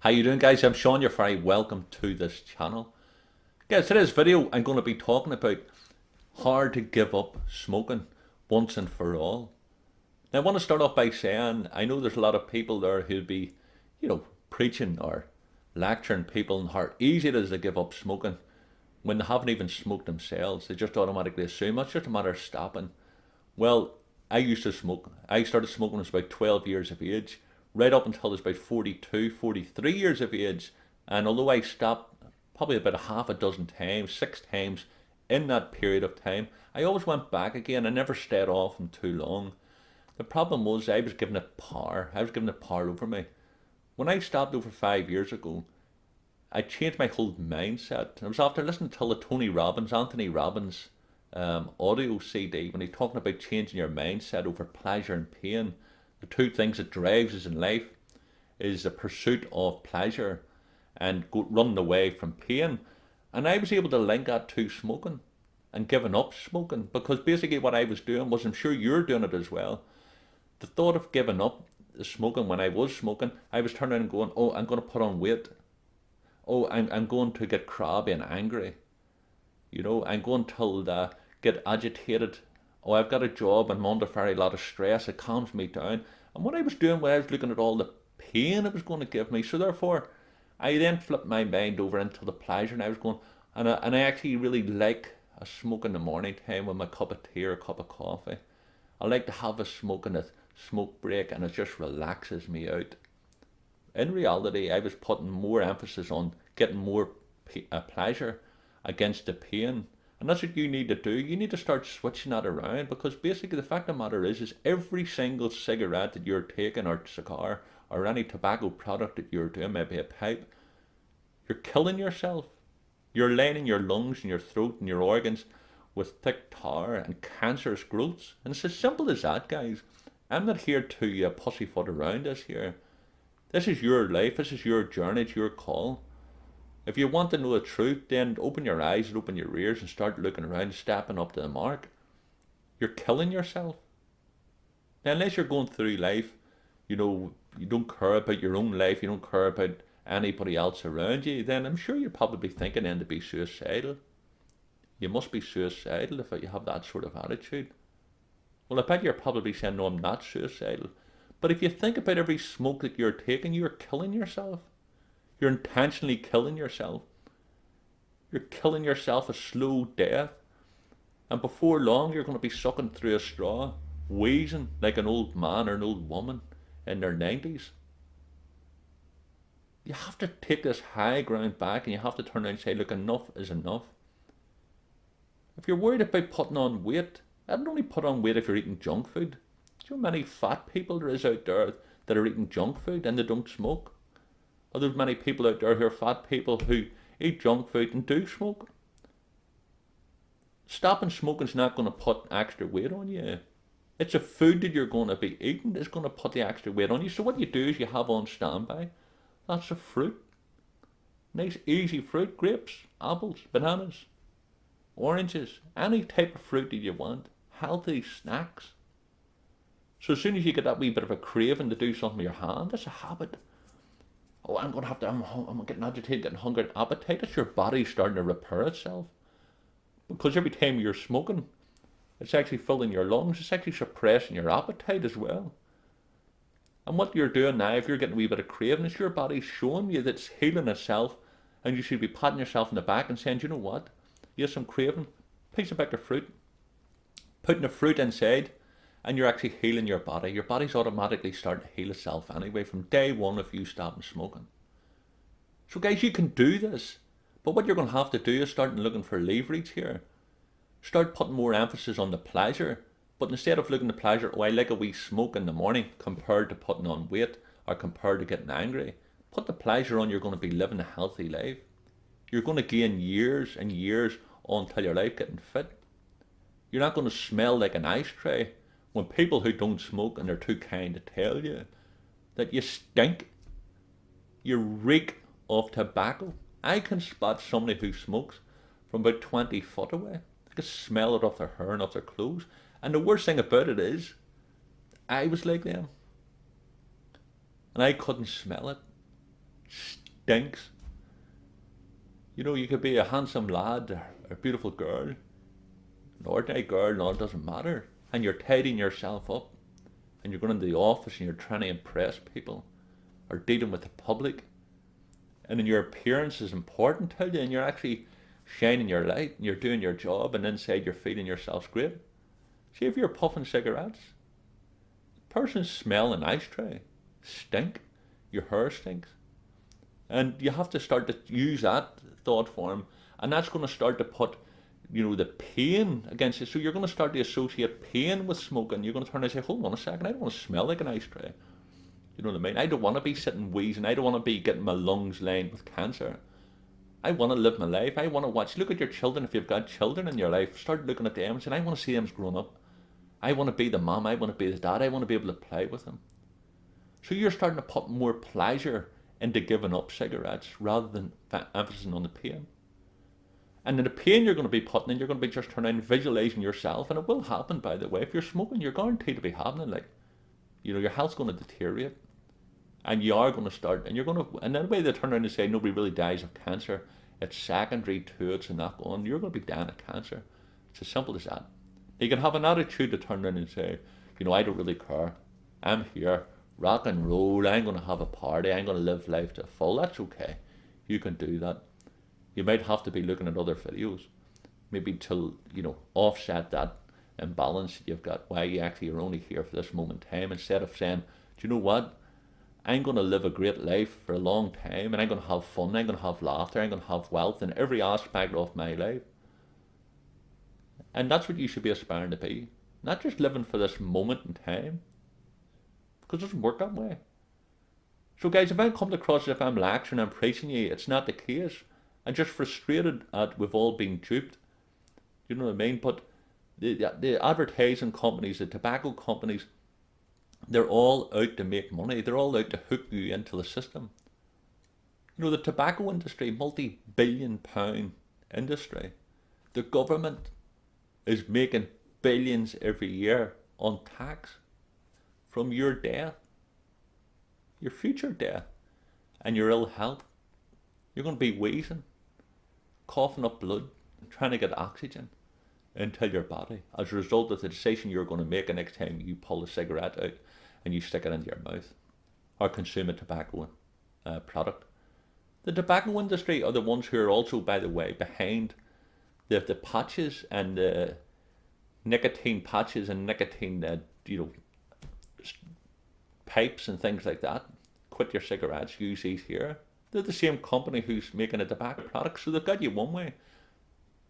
How you doing, guys? I'm Sean. You're very welcome to this channel. Guys, today's video I'm going to be talking about how to give up smoking once and for all. Now I want to start off by saying I know there's a lot of people there who'll be, preaching or lecturing people on how easy it is to give up smoking when they haven't even smoked themselves. They just automatically assume it's just a matter of stopping. Well, I used to smoke. I started smoking when I was about 12 years of age, right up until I was about 42, 43 years of age. And although I stopped probably about a half a dozen times, 6 times in that period of time, I always went back again. I never stayed off them too long. The problem was I was given it power. I was given it power over me. When I stopped over 5 years ago, I changed my whole mindset. I was after listening to the Anthony Robbins audio CD when he's talking about changing your mindset over pleasure and pain. The two things that drives us in life is the pursuit of pleasure and running away from pain. And I was able to link that to smoking and giving up smoking, because basically what I was doing was, I'm sure you're doing it as well, the thought of giving up the smoking. When I was smoking, I was turning and going, oh, I'm going to put on weight. Oh, I'm going to get crabby and angry. I'm going to get agitated. Oh, I've got a job and I'm under very lot of stress. It calms me down. And what I was doing was I was looking at all the pain it was going to give me. So therefore, I then flipped my mind over into the pleasure, and I was going, and I actually really like a smoke in the morning time with my cup of tea or a cup of coffee. I like to have a smoke in a smoke break, and it just relaxes me out. In reality, I was putting more emphasis on getting more pleasure against the pain. And that's what you need to do. You need to start switching that around, because basically the fact of the matter is every single cigarette that you're taking, or cigar, or any tobacco product that you're doing, maybe a pipe, you're killing yourself. You're lining your lungs and your throat and your organs with thick tar and cancerous growths. And it's as simple as that, guys. I'm not here to pussyfoot around this here. This is your life. This is your journey. It's your call. If you want to know the truth, then open your eyes and open your ears and start looking around, stepping up to the mark. You're killing yourself. Now, unless you're going through life, you don't care about your own life, you don't care about anybody else around you, then I'm sure you're probably thinking then to be suicidal. You must be suicidal if you have that sort of attitude. Well, I bet you're probably saying, no, I'm not suicidal. But if you think about every smoke that you're taking, you're killing yourself. You're intentionally killing yourself. You're killing yourself a slow death. And before long, you're going to be sucking through a straw, wheezing like an old man or an old woman in their 90s. You have to take this high ground back, and you have to turn around and say, look, enough is enough. If you're worried about putting on weight, I'd only put on weight if you're eating junk food. Do you know how many fat people there is out there that are eating junk food and they don't smoke? Or there's many people out there who are fat people who eat junk food and do smoke. Stopping smoking is not going to put extra weight on you. It's a food that you're going to be eating that's going to put the extra weight on you. So what you do is you have on standby lots of fruit. Nice easy fruit, grapes, apples, bananas, oranges, any type of fruit that you want. Healthy snacks. So as soon as you get that wee bit of a craving to do something with your hand, that's a habit. Oh, I'm getting agitated, getting hungry, and appetite. It's your body starting to repair itself. Because every time you're smoking, it's actually filling your lungs. It's actually suppressing your appetite as well. And what you're doing now, if you're getting a wee bit of craving, is your body showing you that it's healing itself, and you should be patting yourself in the back and saying, you know what? Yes, I'm craving. Piece of bag of fruit. Putting the fruit inside, and you're actually healing your body. Your body's automatically starting to heal itself anyway from day one of you stopping smoking. So guys, you can do this. But what you're going to have to do is start looking for leverage here. Start putting more emphasis on the pleasure. But instead of looking at the pleasure, oh, I like a wee smoke in the morning compared to putting on weight or compared to getting angry, put the pleasure on. You're going to be living a healthy life. You're going to gain years and years until your life getting fit. You're not going to smell like an ashtray. When people who don't smoke, and they're too kind to tell you that you stink, you reek of tobacco. I can spot somebody who smokes from about 20 foot away. I can smell it off their hair and off their clothes. And the worst thing about it is, I was like them. And I couldn't smell it. Stinks. You know, you could be a handsome lad or a beautiful girl, an ordinary girl, no, it doesn't matter. And you're tidying yourself up and you're going into the office and you're trying to impress people or dealing with the public. And then your appearance is important to you and you're actually shining your light and you're doing your job and inside you're feeling yourself great. See, if you're puffing cigarettes, the person's smelling ashtray, stink, your hair stinks. And you have to start to use that thought form, and that's going to start to put, you know, the pain against you. So you're going to start to associate pain with smoking. You're going to turn and say, hold on a second, I don't want to smell like an ashtray. You know what I mean? I don't want to be sitting wheezing. I don't want to be getting my lungs lined with cancer. I want to live my life. I want to watch. Look at your children. If you've got children in your life, start looking at them and saying, I want to see them grown up. I want to be the mom. I want to be the dad. I want to be able to play with them. So you're starting to put more pleasure into giving up cigarettes rather than emphasizing on the pain. And in the pain you're going to be putting in, you're going to be just turning and visualizing yourself, and it will happen, by the way. If you're smoking, you're guaranteed to be having it. Like, you know, your health's going to deteriorate, and you are going to start, and you're going to, and then the way they turn around and say nobody really dies of cancer, it's secondary to it's and that going, you're going to be dying of cancer. It's as simple as that. You can have an attitude to turn around and say, you know, I don't really care. I'm here. Rock and roll, I'm going to have a party, I'm going to live life to the full. That's okay. You can do that. You might have to be looking at other videos, maybe to, you know, offset that imbalance that you've got, why you actually are only here for this moment in time, instead of saying, do you know what? I'm going to live a great life for a long time, and I'm going to have fun, I'm going to have laughter, I'm going to have wealth in every aspect of my life. And that's what you should be aspiring to be. Not just living for this moment in time. Because it doesn't work that way. So guys, if I come across as if I'm lecturing and preaching you, it's not the case. I'm just frustrated at we've all been duped. You know what I mean? But the advertising companies, the tobacco companies, they're all out to make money. They're all out to hook you into the system. You know, the tobacco industry, multi-billion-pound industry. The government is making billions every year on tax from your death, your future death, and your ill health. You're going to be wheezing, coughing up blood, trying to get oxygen into your body as a result of the decision you're going to make the next time you pull a cigarette out and you stick it into your mouth or consume a tobacco product. The tobacco industry are the ones who are also, by the way, behind the patches and the nicotine patches and nicotine, pipes and things like that. Quit your cigarettes, use these here. They're the same company who's making a tobacco product, so they've got you one way.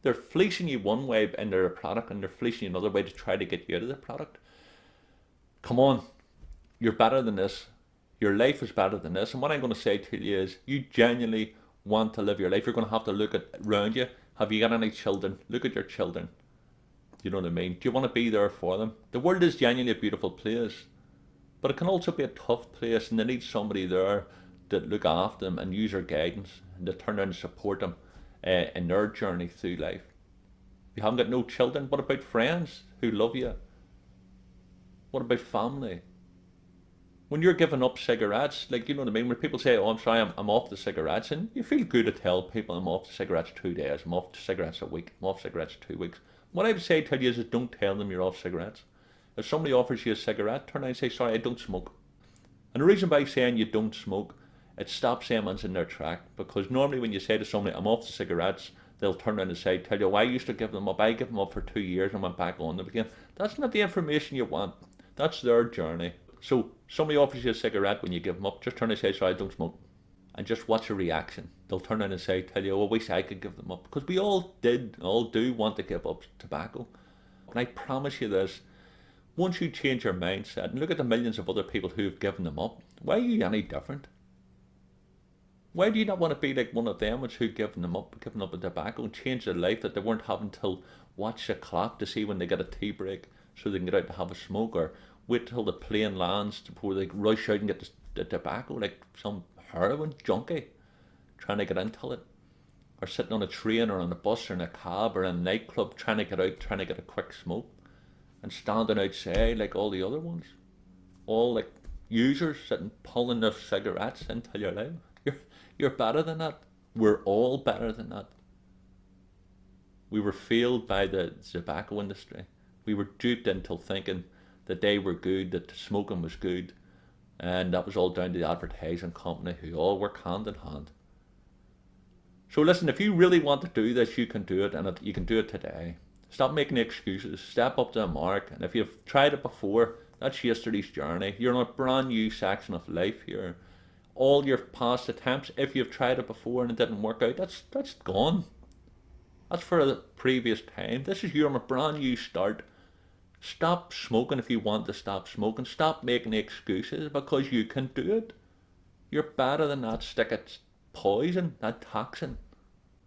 They're fleecing you one way in their product, and they're fleecing you another way to try to get you out of the product. Come on, you're better than this. Your life is better than this. And what I'm going to say to you is, you genuinely want to live your life. You're going to have to look at around you. Have you got any children? Look at your children. You know what I mean? Do you want to be there for them? The world is genuinely a beautiful place, but it can also be a tough place, and they need somebody there to look after them and use their guidance and to turn around and support them in their journey through life. You haven't got no children. What about friends who love you? What about family? When you're giving up cigarettes, like, you know what I mean? When people say, oh, I'm sorry, I'm off the cigarettes, and you feel good to tell people I'm off the cigarettes 2 days, I'm off the cigarettes a week, I'm off cigarettes 2 weeks. What I would say to you is don't tell them you're off cigarettes. If somebody offers you a cigarette, turn around and say, sorry, I don't smoke. And the reason by saying you don't smoke, it stops them in their track, because normally when you say to somebody, I'm off the cigarettes, they'll turn around and say, tell you, well, I used to give them up. I gave them up for 2 years and went back on them again. That's not the information you want. That's their journey. So somebody offers you a cigarette when you give them up, just turn and say, sorry, I don't smoke. And just watch a reaction. They'll turn around and say, tell you, oh, I wish I could give them up. Because we all do want to give up tobacco. And I promise you this, once you change your mindset and look at the millions of other people who've given them up, why are you any different? Why do you not want to be like one of them who've given up the tobacco and changed their life, that they weren't having to watch the clock to see when they get a tea break so they can get out to have a smoke, or wait till the plane lands before they rush out and get the tobacco like some heroin junkie trying to get into it, or sitting on a train or on a bus or in a cab or in a nightclub trying to get out, trying to get a quick smoke, and standing outside like all the other ones, all like users sitting pulling their cigarettes into your life. You're better than that. We're all better than that. We were failed by the tobacco industry. We were duped into thinking that they were good, that smoking was good, and that was all down to the advertising company who all work hand in hand. So listen, if you really want to do this, you can do it, and you can do it today. Stop making excuses, step up to the mark, and if you've tried it before, that's yesterday's journey. You're in a brand new section of life here. All your past attempts, if you've tried it before and it didn't work out, that's gone. That's for the previous time. This is your brand new start. Stop smoking if you want to stop smoking. Stop making excuses because you can do it. You're better than that stick of poison, that toxin.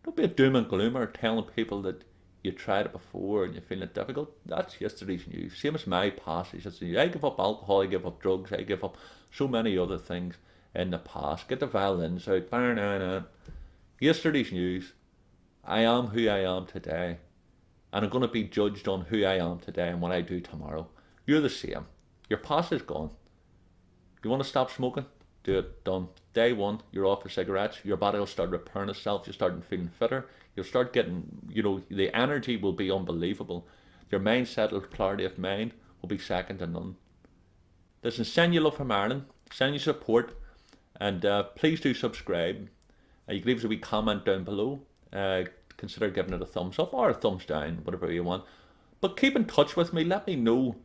Don't be a doom and gloomer telling people that you tried it before and you're feeling it difficult. That's yesterday's news. Same as my past is yesterday's. I give up alcohol, I give up drugs, I give up so many other things in the past. Get the violins out. Yesterday's news. I am who I am today. And I'm going to be judged on who I am today and what I do tomorrow. You're the same. Your past is gone. You want to stop smoking? Do it. Done. Day one, you're off the cigarettes. Your body will start repairing itself. You'll start feeling fitter. You'll start getting, the energy will be unbelievable. Your mindset, clarity of mind will be second to none. Listen, send you love from Ireland. Send you support. And please do subscribe. You can leave us a wee comment down below. Consider giving it a thumbs up or a thumbs down, whatever you want. But keep in touch with me. Let me know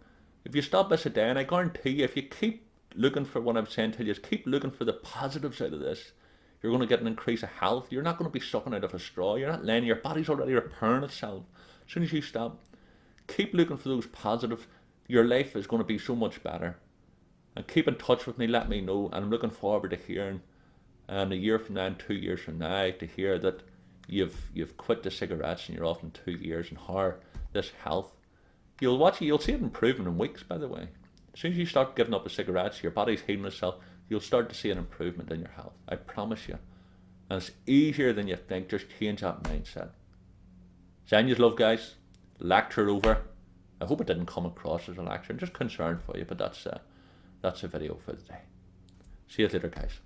if you stop this a day, and I guarantee you, if you keep looking for what I'm saying to you, just keep looking for the positives out of this, you're going to get an increase of health. You're not going to be sucking out of a straw. You're not laying. Your body's already repairing itself. As soon as you stop, keep looking for those positives. Your life is going to be so much better. And keep in touch with me. Let me know. And I'm looking forward to hearing a year from now and 2 years from now to hear that you've quit the cigarettes and you're off in 2 years, and how this health, you'll see it improving in weeks, by the way. As soon as you start giving up the cigarettes, your body's healing itself, you'll start to see an improvement in your health. I promise you. And it's easier than you think. Just change that mindset. Send you love, guys. Lecture over. I hope it didn't come across as a lecture. I'm just concerned for you, but that's a video for the day. See you later, guys.